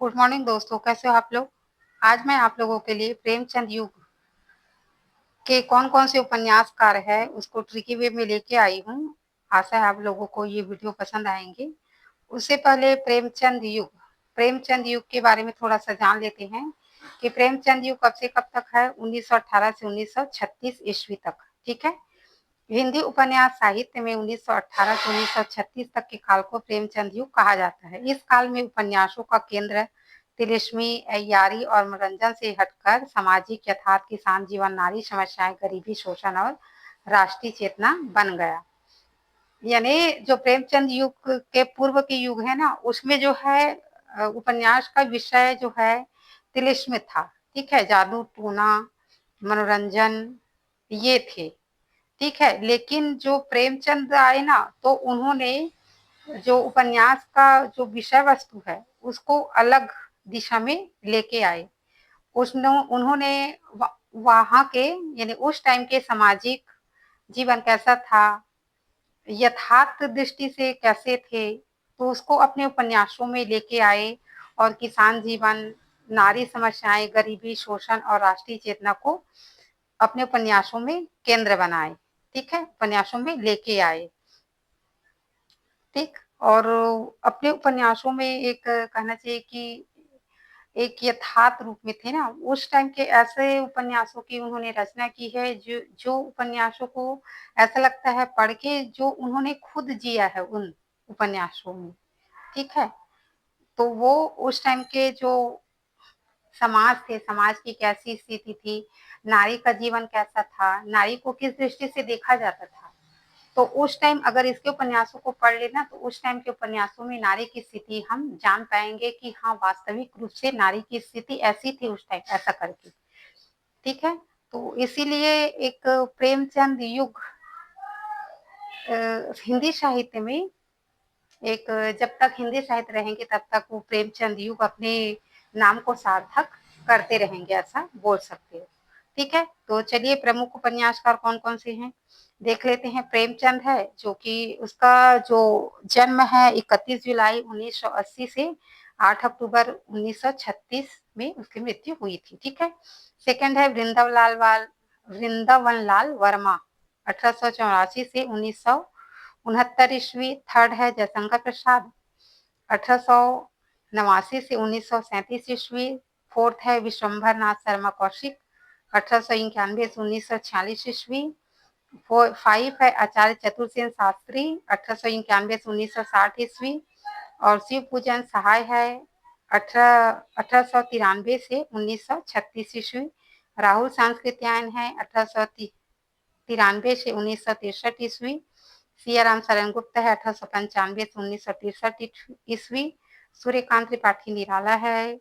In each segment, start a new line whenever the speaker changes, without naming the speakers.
Good morning दोस्तों, कैसे हो आप लोग। आज मैं आप लोगों के लिए प्रेमचंद युग के कौन-कौन से उपन्यासकार हैं उसको ट्रिकी वे में लेके आई हूँ। आशा है आप लोगों को ये वीडियो पसंद आएँगे। उससे पहले प्रेमचंद युग के बारे में थोड़ा-सा जान लेते हैं कि प्रेमचंद युग कब से कब तक है। 1918 से 1936 ईस्वी तक, ठीक है। हिंदी उपन्यास साहित्य में 1918 से 1936 तक के काल को प्रेमचंद युग कहा जाता है। इस काल में उपन्यासों का केंद्र तिलिस्मी, अय्यारी और मनोरंजन से हटकर सामाजिक यथार्थ, किसान जीवन, नारी समस्याएं, गरीबी, शोषण और राष्ट्रीय चेतना बन गया। यानी जो प्रेमचंद युग के पूर्व के युग है ना, उसमें जो है उपन्यास का विषय जो है तिलिस्मी था, ठीक है। जादू टोना, मनोरंजन ये थे, ठीक है। लेकिन जो प्रेमचंद आए ना, तो उन्होंने जो उपन्यास का जो विषय वस्तु है उसको अलग दिशा में लेके आए। उसने उन्होंने वहां के यानी उस टाइम के सामाजिक जीवन कैसा था, यथार्थ दृष्टि से कैसे थे, तो उसको अपने उपन्यासों में लेके आए और किसान जीवन, नारी समस्याएं, गरीबी, शोषण और राष्ट्रीय चेतना को अपने उपन्यासों में केंद्र बनाए, ठीक है। उपन्यासों में लेके आए, ठीक। और अपने उपन्यासों में एक कहना चाहिए कि एक यथार्थ रूप में थे ना, उस टाइम के ऐसे उपन्यासों की उन्होंने रचना की है जो जो उपन्यासों को ऐसा लगता है पढ़ के जो उन्होंने खुद जिया है उन उपन्यासों में, ठीक है। तो वो उस टाइम के जो समाज थे, समाज की कैसी स्थिति थी, नारी का जीवन कैसा था, नारी को किस दृष्टि से देखा जाता था, तो उस टाइम अगर इसके उपन्यासों को पढ़ लेना तो उस टाइम के उपन्यासों में नारी की स्थिति हम जान पाएंगे कि हाँ, वास्तविक रूप से नारी की स्थिति ऐसी थी उस टाइम, ऐसा करके, ठीक है। तो इसीलिए एक प्रेमचंद युग हिंदी साहित्य में एक, जब तक हिंदी साहित्य रहेंगे तब तक वो प्रेमचंद युग अपने नाम को सार्थक करते रहेंगे, ऐसा बोल सकते हो, ठीक है। तो चलिए प्रमुख उपन्यासकार कौन कौन से हैं देख लेते हैं। प्रेमचंद है जो कि उसका जो जन्म है 31 जुलाई 1980 से 8 अक्टूबर 1936 में उसकी मृत्यु हुई थी, ठीक है। सेकंड है वृंदावन लाल वर्मा, 1884 से 1969 ईस्वी। थर्ड है जयशंकर प्रसाद, 1889 से 1937 ईस्वी। फोर्थ है विश्वंभर नाथ शर्मा कौशिक, 1891 से 1946 ईस्वी। फाइव है आचार्य चतुर्सेन शास्त्री, 1891 से 1960 ईस्वी। और शिव पूजन सहाय है 1893 से 1936 ईस्वी। राहुल सांस्कृत्यायन है 1893 से 1963 ईस्वी। सियाराम शरण गुप्त है 1895 से 1963 ईस्वी। सूर्यकांत त्रिपाठी निराला है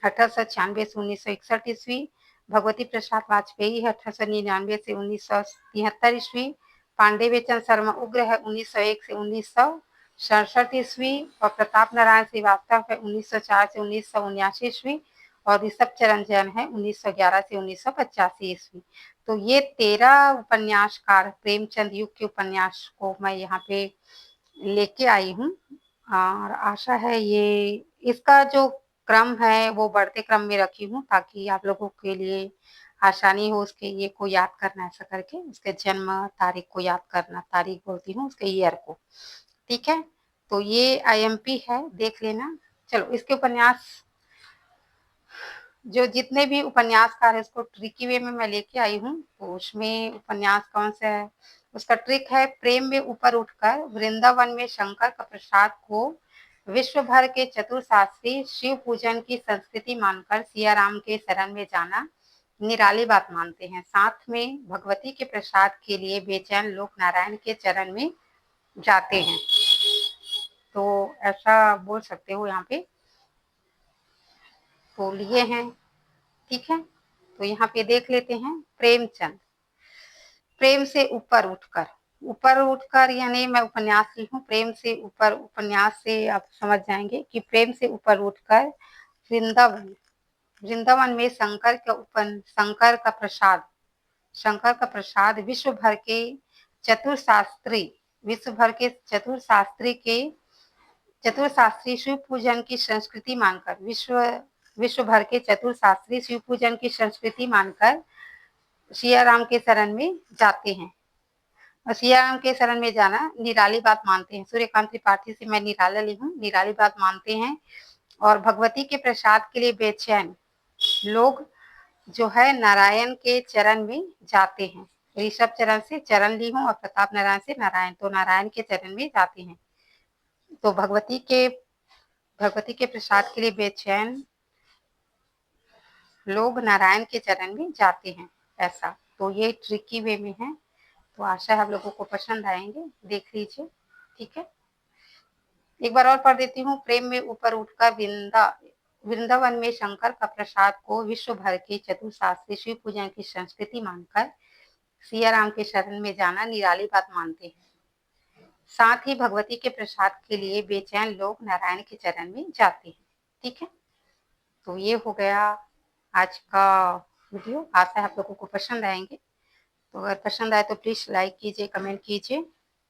1896 से 1961 ईस्वी। भगवती प्रसाद वाजपेयी है 1899 से 1973 ईस्वी। पांडे बेचन शर्मा उग्र है 1901 से 1967 ईस्वी। और प्रताप नारायण श्रीवास्तव है 1904 से 1979 ईस्वी। और ऋषभ चरण जैन है 1911 से 1985 ईस्वी। तो ये 13 उपन्यासकार प्रेमचंद युग के उपन्यास को मैं यहाँ पे लेके आई हूँ। और आशा है ये इसका जो क्रम है वो बढ़ते क्रम में रखी हूँ ताकि आप लोगों के लिए आसानी हो उसके ये को याद करना, ऐसा करके उसके जन्म तारीख को याद करना, तारीख बोलती हूँ उसके ईयर को, ठीक है। तो ये आईएमपी है, देख लेना। चलो इसके उपन्यास जो जितने भी उपन्यासकार है इसको ट्रिकी वे में मैं लेके आई हूँ। तो उसमें उपन्यास कौन सा है, उसका ट्रिक है प्रेम में ऊपर उठकर। वृंदावन में शंकर का प्रसाद को विश्व भर के चतुर शास्त्री शिव पूजन की संस्कृति मानकर सिया राम के शरण में जाना निराली बात मानते हैं। साथ में भगवती के प्रसाद के लिए बेचैन लोग नारायण के चरण में जाते हैं। तो ऐसा बोल सकते हो यहाँ पे। तो लिए हैं, ठीक है। तो यहाँ पे देख लेते हैं प्रेमचंद। प्रेम से ऊपर उठकर यानी मैं उपन्यास ली हूँ। प्रेम से ऊपर उपन्यास से आप समझ जाएंगे कि प्रेम से ऊपर उठकर वृंदावन वृंदावन में शंकर का प्रसाद विश्व भर के चतुर शास्त्री के चतुर्शास्त्री शिव पूजन की संस्कृति मानकर विश्व भर के चतुर्शास्त्री शिव पूजन की संस्कृति मानकर सिया राम के शरण में जाते हैं। और सिया राम के शरण में जाना निराली बात मानते हैं। सूर्यकांत त्रिपाठी से मैं निराला ली हूँ। निराली बात मानते हैं और भगवती के प्रसाद के लिए बेचैन लोग जो है नारायण के चरण में जाते हैं। ऋषभ चरण से चरण ली हूँ और प्रताप नारायण से नारायण, तो नारायण के चरण में जाते हैं। तो भगवती के प्रसाद के लिए बेचैन लोग नारायण के चरण में जाते हैं, ऐसा। तो ये ट्रिकी वे में है, तो आशा है आप लोगों को पसंद आएंगे, देख लीजिए, ठीक है। एक बार और पढ़ देती हूँ। प्रेम में ऊपर उठकर वृंदावन में शंकर का प्रसाद को विश्व भर के चतुर्शास्त्री शिव पूजन की संस्कृति मानकर सिया राम के शरण में जाना निराली बात मानते हैं। साथ ही भगवती के प्रसाद के लिए बेचैन लोग नारायण के चरण में जाते हैं, ठीक है। तो ये हो गया आज का वीडियो। आशा है आप लोगों को पसंद आएंगे। तो अगर पसंद आए तो प्लीज लाइक कीजिए, कमेंट कीजिए,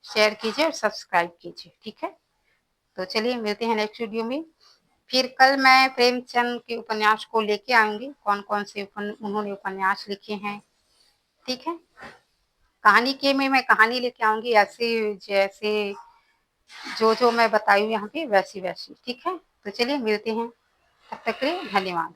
शेयर कीजिए और सब्सक्राइब कीजिए, ठीक है। तो चलिए मिलते हैं नेक्स्ट वीडियो में। फिर कल मैं प्रेमचंद के उपन्यास को लेके आऊंगी, कौन कौन से उन्होंने उपन्यास लिखे हैं, ठीक है। कहानी के में मैं कहानी लेके आऊंगी, ऐसे जैसे जो मैं बताई हूँ यहाँ पे वैसी वैसी, ठीक है। तो चलिए मिलते हैं, तब तक के लिए धन्यवाद।